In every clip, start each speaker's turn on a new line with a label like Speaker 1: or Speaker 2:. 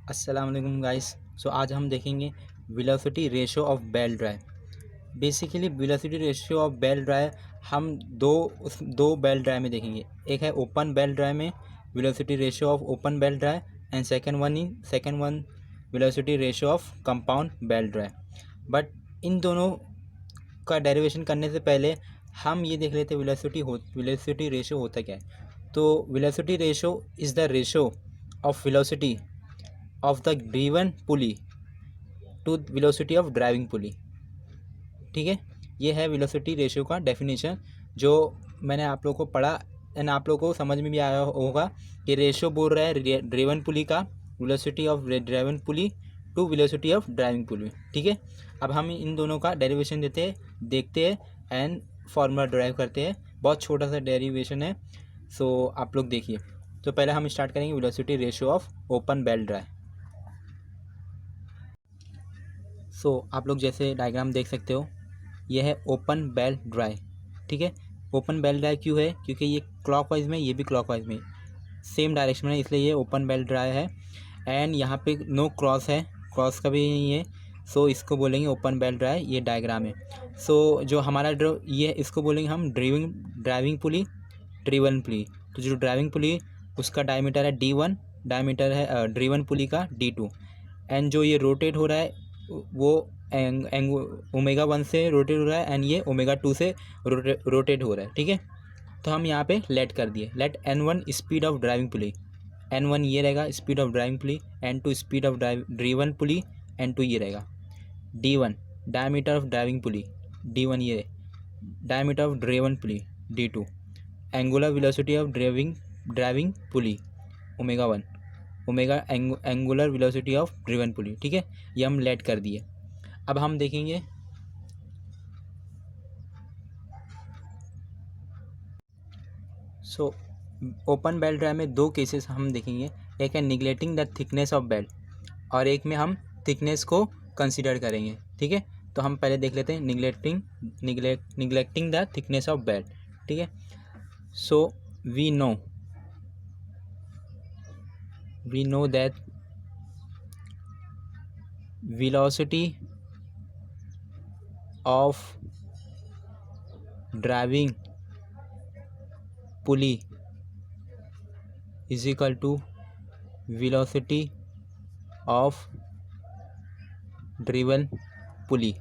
Speaker 1: अस्सलाम वालेकुम गाइस। सो आज हम देखेंगे velocity ratio of belt drive. Basically velocity ratio of belt drive हम दो बेल्ट ड्राइव में देखेंगे। एक है ओपन बेल्ट ड्राइव में velocity ratio of open belt drive and second one velocity ratio of compound belt drive. But in दोनों का derivation करने से पहले हम ये देख लेते वेलोसिटी रेशियो होता क्या है। तो velocity ratio is the ratio of velocity of the driven pulley to velocity of driving pulley. ठीक है, ये है वेलोसिटी रेशियो का डेफिनेशन जो मैंने आप लोगों को पढ़ा एंड आप लोगों को समझ में भी आया होगा कि रेशियो बोल रहा है ड्रीवन पुली का velocity of driven pulley to velocity of driving pulley. ठीक है, अब हम इन दोनों का डेरिवेशन देखते हैं एंड फार्मूला ड्राइव करते हैं। बहुत छोटा सा डेरिवेशन है, सो आप लोग देखिए। तो पहले हम स्टार्ट करेंगे velocity ratio of open belt drive. आप लोग जैसे डायग्राम देख सकते हो, ये है ओपन बेल्ट ड्राइव। ठीक है, ओपन बेल्ट ड्राइव क्यों है? क्योंकि ये क्लॉकवाइज में, ये भी क्लॉकवाइज में सेम डायरेक्शन में है, इसलिए ये ओपन बेल्ट ड्राइव है। एंड यहाँ पे नो क्रॉस है, क्रॉस का भी नहीं है, सो इसको बोलेंगे ओपन बेल्ट ड्राइव। ये डायग्राम है। जो हमारा ये इसको बोलेंगे हम ड्राइविंग पुली, ड्रीवन पुली। तो जो ड्राइविंग पुली उसका डायमीटर है D1, डायमीटर है ड्रीवन पुली का D2। एंड जो ये रोटेट हो रहा है वो ओमेगा 1 से रोटेट हो रहा है एंड ये ओमेगा 2 से रोटेट हो रहा है। ठीक है, तो हम यहाँ पे लेट कर दिए, let N1 speed of driving pulley, N1 ये रहेगा speed of driving pulley, N2 speed of driven pulley, N2 ये रहेगा। D1 diameter of driving pulley, D1 ये diameter of driven pulley, D2 angular velocity of driving pulley omega 1, omega angular velocity of driven pulley. ठीक है, ये हम late कर दिए। अब हम देखेंगे ओपन बेल्ट ड्राइव में दो केसेस हम देखेंगे। एक है neglecting the thickness of belt और एक में हम थिकनेस को कंसिडर करेंगे। ठीक है, तो हम पहले देख लेते हैं neglecting the thickness of belt. ठीक है, we know that velocity of driving pulley is equal to velocity of driven pulley।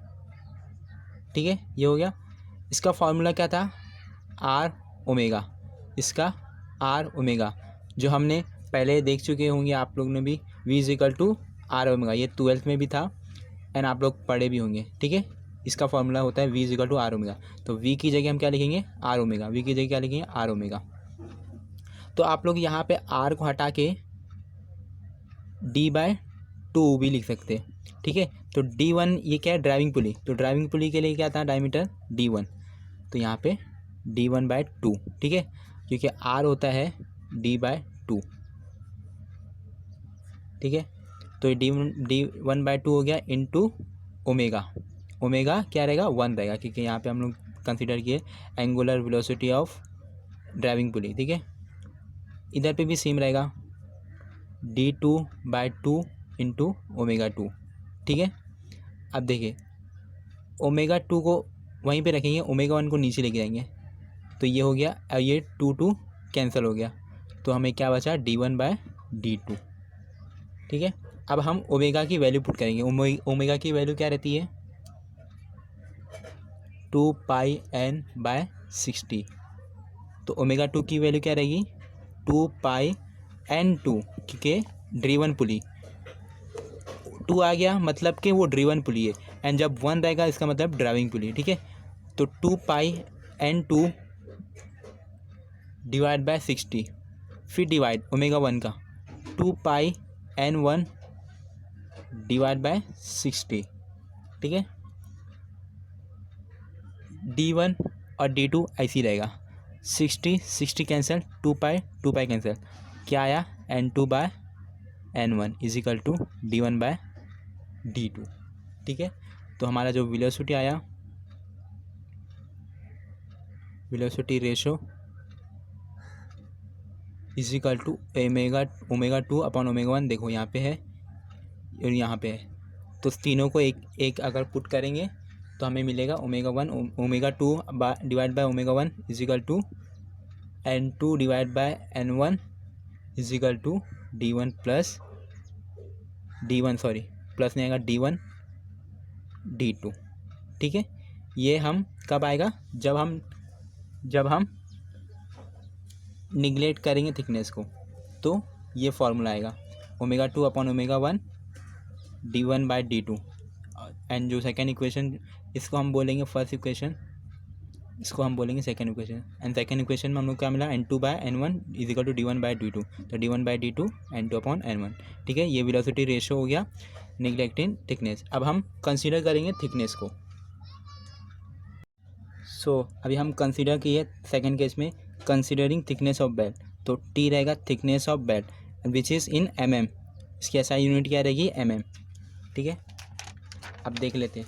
Speaker 1: ठीक है, ये हो गया। इसका फॉर्मूला क्या था? R omega. इसका आर ओमेगा जो हमने पहले देख चुके होंगे आप लोग ने भी, V is equal to r omega. ये 12th में भी था एंड आप लोग पढ़े भी होंगे। ठीक है, इसका फॉर्मूला होता है V is equal to r omega. तो V की जगह हम क्या लिखेंगे? R omega. V की जगह क्या लिखेंगे? R omega. तो आप लोग यहाँ पे R को हटा के D/2 भी लिख सकते हैं। ठीक है, तो D1 ये क्या है? ड्राइविंग पुली। तो ड्राइविंग पुली के लिए क्या था? Diameter D1। तो यहाँ पे D1/2। ठीक है, क्योंकि R होता है D/2। ठीक है, तो ये D1/2 हो गया इंटू ओमेगा। ओमेगा क्या रहेगा? 1 रहेगा, क्योंकि यहाँ पे हम लोग कंसिडर किए angular velocity of driving pulley. ठीक है, इधर पे भी सेम रहेगा D2/2 इंटू ओमेगा 2। ठीक है, अब देखिए ओमेगा 2 को वहीं पे रखेंगे, ओमेगा 1 को नीचे लेके जाएंगे, तो ये हो गया। अब ये 2 कैंसिल हो गया, तो हमें क्या बचा? D1/D2। ठीक है, अब हम ओमेगा की वैल्यू पुट करेंगे। ओमेगा की वैल्यू क्या रहती है? 2πn/60। तो ओमेगा 2 की वैल्यू क्या रहेगी? 2πn2, क्योंकि ड्रीवन पुली 2 आ गया मतलब कि वो ड्रीवन पुली है, एंड जब 1 रहेगा इसका मतलब ड्राइविंग पुली। ठीक है, तो 2πn2 डिवाइड बाय 60, फिर डिवाइड ओमेगा 1 का 2πn1 डिवाइड बाय 60। ठीक है, D1 और D2 ऐसी रहेगा। 60 कैंसिल, 2π कैंसिल, क्या आया? N2/N1 is equal to D1/D2। ठीक है, तो हमारा जो वेलोसिटी आया, velocity ratio is equal to omega 2 upon omega 1। देखो यहाँ पे है और यहाँ पे है, तो तीनों को एक एक अगर पुट करेंगे तो हमें मिलेगा omega 1 omega 2 divide by omega 1 is equal to n2 divide by n1 is equal to d1 plus d1 sorry plus नहीं आएगा d1 d2। ठीक है, ये हम कब आएगा, जब हम निगलेक्ट करेंगे थिकनेस को, तो ये फॉर्मूला आएगा omega 2 upon omega 1 d1 by d2। And जो सेकेंड इक्वेशन, इसको हम बोलेंगे फर्स्ट इक्वेशन, इसको हम बोलेंगे second equation. And second equation में हम लोग क्या मिला, n2 by n1 is equal to d1 by d2, तो d1 by d2 n2 upon n1। ठीक है, ये वेलोसिटी रेशियो हो गया निगलेक्टिंग थिकनेस। अब हम कंसीडर करेंगे थिकनेस को। अभी हम कंसीडर किए सेकेंड केस में कंसीडरिंग थिकनेस ऑफ बेड, तो टी रहेगा thickness of bed which is in mm। इसकी एसआई यूनिट क्या रहेगी, mm। ठीक है, अब देख लेते हैं,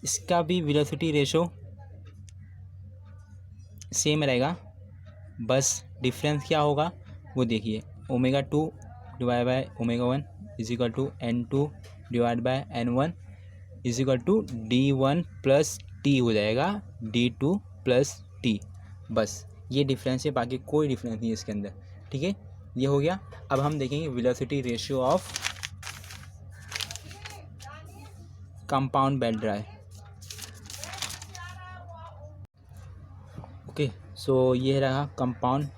Speaker 1: इसका भी वेलोसिटी रेशो सेम रहेगा, बस डिफरेंस क्या होगा वो देखिए, omega 2 divide by omega 1 is equal to n2 divide by n1 is equal to d1 plus t हो जाएगा d2 प्लस टी। बस ये डिफरेंस है, बाकी कोई डिफरेंस नहीं है इसके अंदर। ठीक है, ये हो गया। अब हम देखेंगे velocity ratio of compound belt drive. Okay, so ये रहा कंपाउंड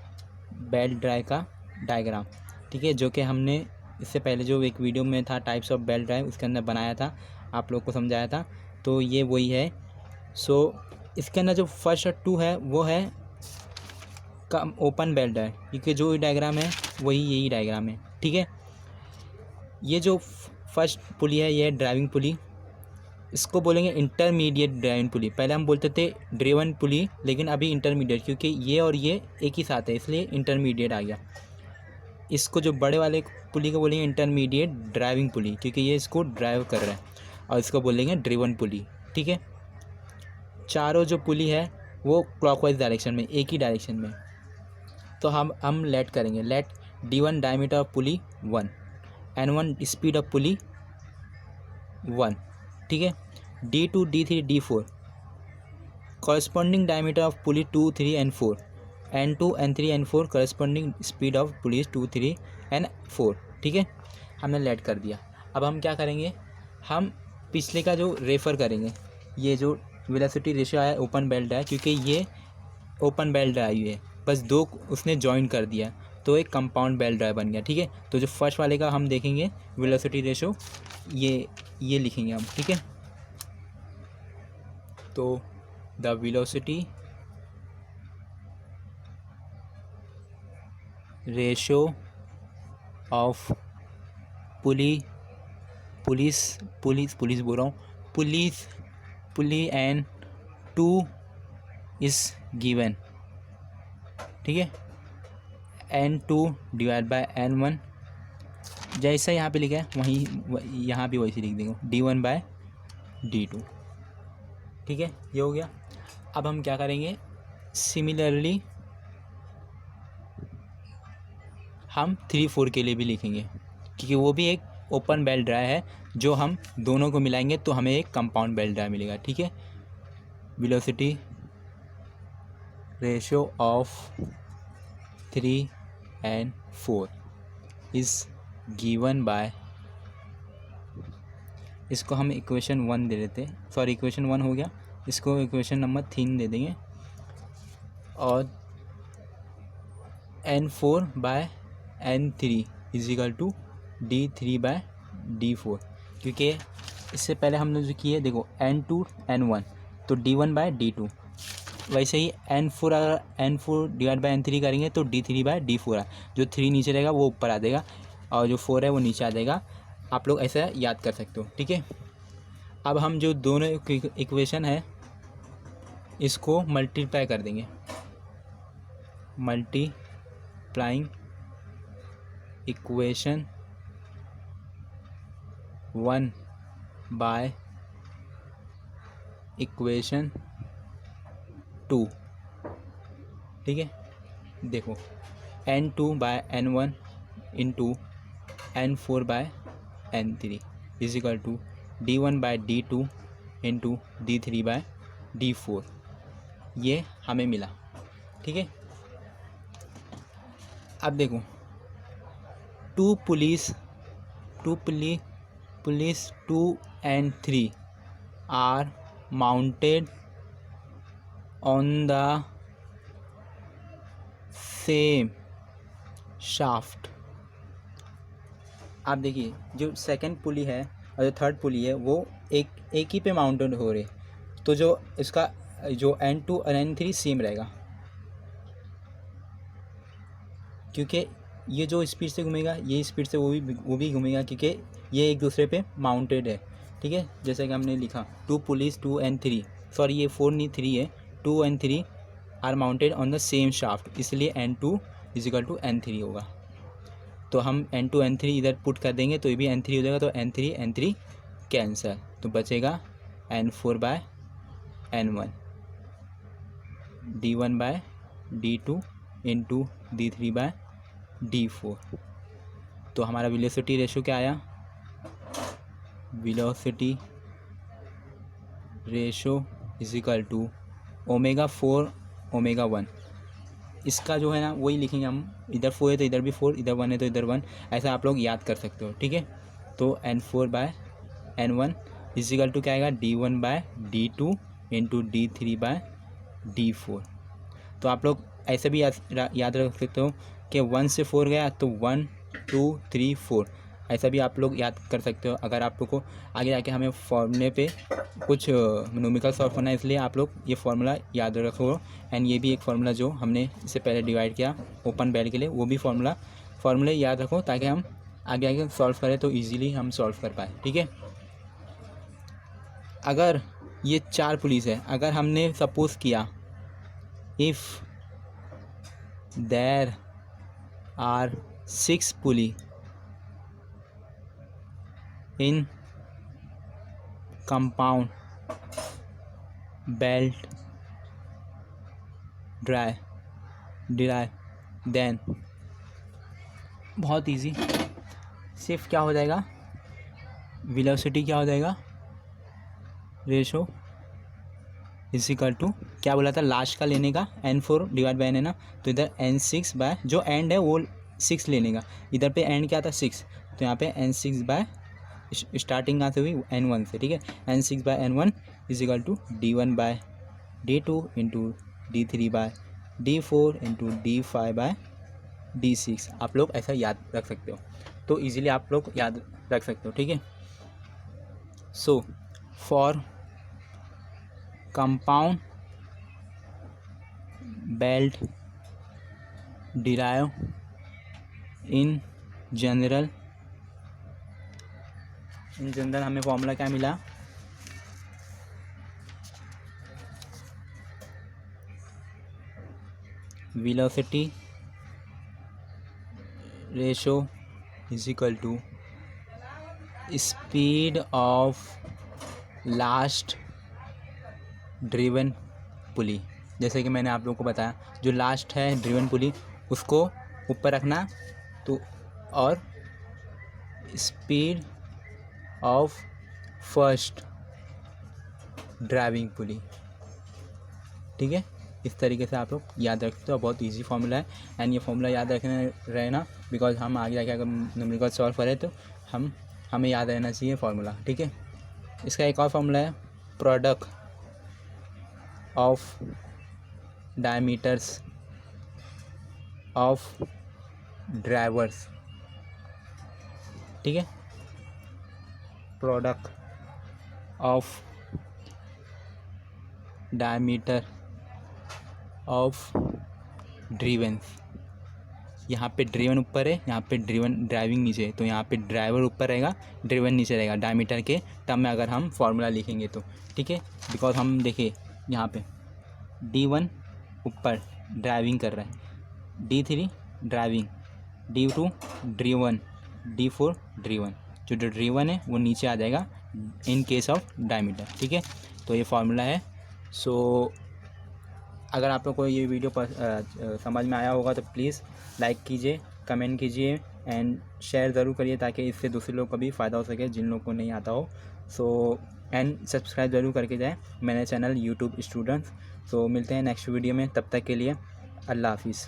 Speaker 1: बेल्ट ड्राई का डायग्राम। ठीक है, जो कि हमने इससे पहले जो एक वीडियो में था टाइप्स ऑफ बेल्ट ड्राई, उसके अंदर बनाया था, आप लोग को समझाया था, तो ये वही है। इसके अंदर जो फर्स्ट 2 है वो है ओपन बेल्ट ड्राई, क्योंकि जो डायग्राम है वही यही डायग्राम है। ठीक है, ये जो फर्स्ट पुली है ये है ड्राइविंग पुली, इसको बोलेंगे इंटरमीडिएट ड्राइविंग पुली। पहले हम बोलते थे ड्रिवन पुली, लेकिन अभी इंटरमीडिएट, क्योंकि ये और ये एक ही साथ है इसलिए इंटरमीडिएट आ गया। इसको जो बड़े वाले पुली को बोलेंगे इंटरमीडिएट ड्राइविंग पुली, क्योंकि ये इसको ड्राइव कर रहा है, और इसको बोलेंगे ड्रिवन पुली। ठीक है, चारों जो पुली है वो क्लॉकवाइज डायरेक्शन में, एक ही डायरेक्शन में। तो हम लेट करेंगे, let d1 diameter of pulley 1, n1 speed of pulley 1। ठीक है, d2 d3 d4 corresponding diameter of pulley 2 3 and 4, n2 n3 n4 corresponding speed of pulley 2 3 and 4। ठीक है, हमने लेट कर दिया। अब हम क्या करेंगे, हम पिछले का जो रेफ़र करेंगे, ये जो वेलोसिटी रेशियो आया ओपन बेल्ट है, क्योंकि ये ओपन बेल्ट ड्राइव है, बस दो उसने जॉइन कर दिया तो एक कंपाउंड बेल्ट ड्राइव बन गया। ठीक है, तो जो फर्स्ट वाले का हम देखेंगे वेलोसिटी रेशियो, ये लिखेंगे हम। ठीक है, तो the velocity ratio of pulley and 2 is given. ठीक है, n2 डिवाइड बाय n1, जैसा यहाँ पे लिखा है वहीं यहाँ भी वैसे लिख देंगे d1 बाय d2। ठीक है, ये हो गया। अब हम क्या करेंगे, सिमिलरली हम 3 4 के लिए भी लिखेंगे, क्योंकि वो भी एक ओपन बेल्ट ड्राई है, जो हम दोनों को मिलाएंगे तो हमें एक कंपाउंड बेल्ट ड्राई मिलेगा। ठीक है, velocity ratio of 3 and 4 is given by, इसको हम इक्वेशन 1 दे देते हैं, सॉरी इक्वेशन 1 हो गया, इसको इक्वेशन नंबर 3 दे देंगे, और n4 by n3 is equal to d3 bye d4, क्योंकि इससे पहले हमने जो किए देखो n2 n1 तो d1 बाय d2, वैसे ही n4 अगर n4 डिवाइड बाय n3 करेंगे तो d3 बाय d4 है, जो 3 नीचे रहेगा वो ऊपर आ जाएगा और जो 4 है वो नीचे आ जाएगा। आप लोग ऐसा याद कर सकते हो। ठीक है, अब हम जो दोनों इक्वेशन है इसको मल्टीप्लाई कर देंगे, मल्टीप्लाइंग इक्वेशन 1 बाय इक्वेशन 2। ठीक है, देखो n2 by n1 into n4 by N3 is equal to D1/D2 into D3/D4, ये हमें मिला। ठीक है, अब देखो two pulleys 2 and 3 are mounted on the same shaft. आप देखिए जो सेकंड पुली है और जो थर्ड पुली है वो एक ही पे माउंटेड हो रहे, तो जो इसका जो N2 और N3 सेम रहेगा, क्योंकि ये जो स्पीड से घूमेगा ये स्पीड से वो भी घूमेगा, क्योंकि ये एक दूसरे पे माउंटेड है। ठीक है, जैसे कि हमने लिखा 2 पुलिस 2 and 3, सॉरी ये 4 नहीं 3 है, 2 and 3 are mounted on the same shaft, इसलिए N2 is equal to N3 होगा। तो हम N2 N3 इधर पुट कर देंगे तो ये भी N3 हो जाएगा, तो N3 कैंसल, तो बचेगा N4/N1 D1/D2 इंटू D3/D4। तो हमारा वेलोसिटी रेशो क्या आया, velocity ratio is equal to Ω4 Ω1। इसका जो है ना वही लिखेंगे हम, इधर 4 है तो इधर भी 4, इधर 1 है तो इधर 1, ऐसा आप लोग याद कर सकते हो। ठीक है, तो N4/N1 इज इक्वल टू क्या आएगा, D1/D2 इंटू D3/D4। तो आप लोग ऐसे भी याद रख सकते हो कि 1 से 4 गया तो 1 2 3 4, ऐसा भी आप लोग याद कर सकते हो। अगर आप लोग को आगे जाके हमें फॉर्मूले पे कुछ न्यूमेरिकल सॉल्व करना है, इसलिए आप लोग ये फार्मूला याद रखो। एंड ये भी एक फार्मूला जो हमने इससे पहले डिवाइड किया ओपन बेल के लिए, वो भी फार्मूले याद रखो, ताकि हम आगे सॉल्व करें तो ईजिली हम सॉल्व कर पाए। ठीक है, अगर ये 4 पुलिस है, अगर हमने सपोज किया if there are 6 pulley in compound belt drive, then बहुत इजी, सिर्फ क्या हो जाएगा, वेलोसिटी क्या हो जाएगा, रेशो इज इक्वल टू क्या बोला था लास्ट का लेने का, N4 डिवाइड बाय N है ना, तो इधर N6 बाय जो एंड है वो 6 लेने का, इधर पे एंड क्या था 6, तो यहाँ पे N6 बाय स्टार्टिंग कहाँ से हुई N1 से। ठीक है, N6/N1 is equal to D1/D2 into D3/D4 into D5/D6। आप लोग ऐसा याद रख सकते हो, तो इजीली आप लोग याद रख सकते हो। ठीक है, so for compound belt derive in general हमें फॉर्मूला क्या मिला, velocity ratio is equal to speed of last driven pulley. जैसे कि मैंने आप लोगों को बताया, जो लास्ट है ड्रिवन पुली उसको ऊपर रखना, तो और speed of first driving pulley. ठीक है, इस तरीके से आप लोग याद रखते हो, बहुत इजी फार्मूला है। एंड ये फार्मूला याद रखने रहना, बिकॉज हम आगे जाके अगर न्यूमेरिकल सॉल्व करें तो हमें याद रहना चाहिए फार्मूला। ठीक है, इसका एक और फार्मूला है product of diameters of drivers. ठीक है, प्रोडक्ट ऑफ डायमीटर ऑफ ड्रीवंस। यहाँ पे ड्रीवन ऊपर है, यहाँ पे ड्राइविंग नीचे है, तो यहाँ पे ड्राइवर ऊपर रहेगा, ड्रीवन नीचे रहेगा डायमीटर के टर्म में अगर हम फार्मूला लिखेंगे तो। ठीक है, बिकॉज हम देखिए यहाँ पे D1 ऊपर ड्राइविंग कर रहा है, D3 driving, D2 driven, D4 driven, जो ड्रीवन है वो नीचे आ जाएगा इन केस ऑफ डायमीटर। ठीक है, तो ये फार्मूला है। सो अगर आप लोग को ये वीडियो समझ में आया होगा तो प्लीज़ लाइक कीजिए कमेंट कीजिए एंड शेयर ज़रूर करिए ताकि इससे दूसरे लोग को भी फ़ायदा हो सके जिन लोग को नहीं आता हो। सो एंड सब्सक्राइब ज़रूर करके जाएँ मेरे चैनल यूट्यूब स्टूडेंट्स। सो मिलते हैं नेक्स्ट वीडियो में, तब तक के लिए अल्लाह हाफिज़।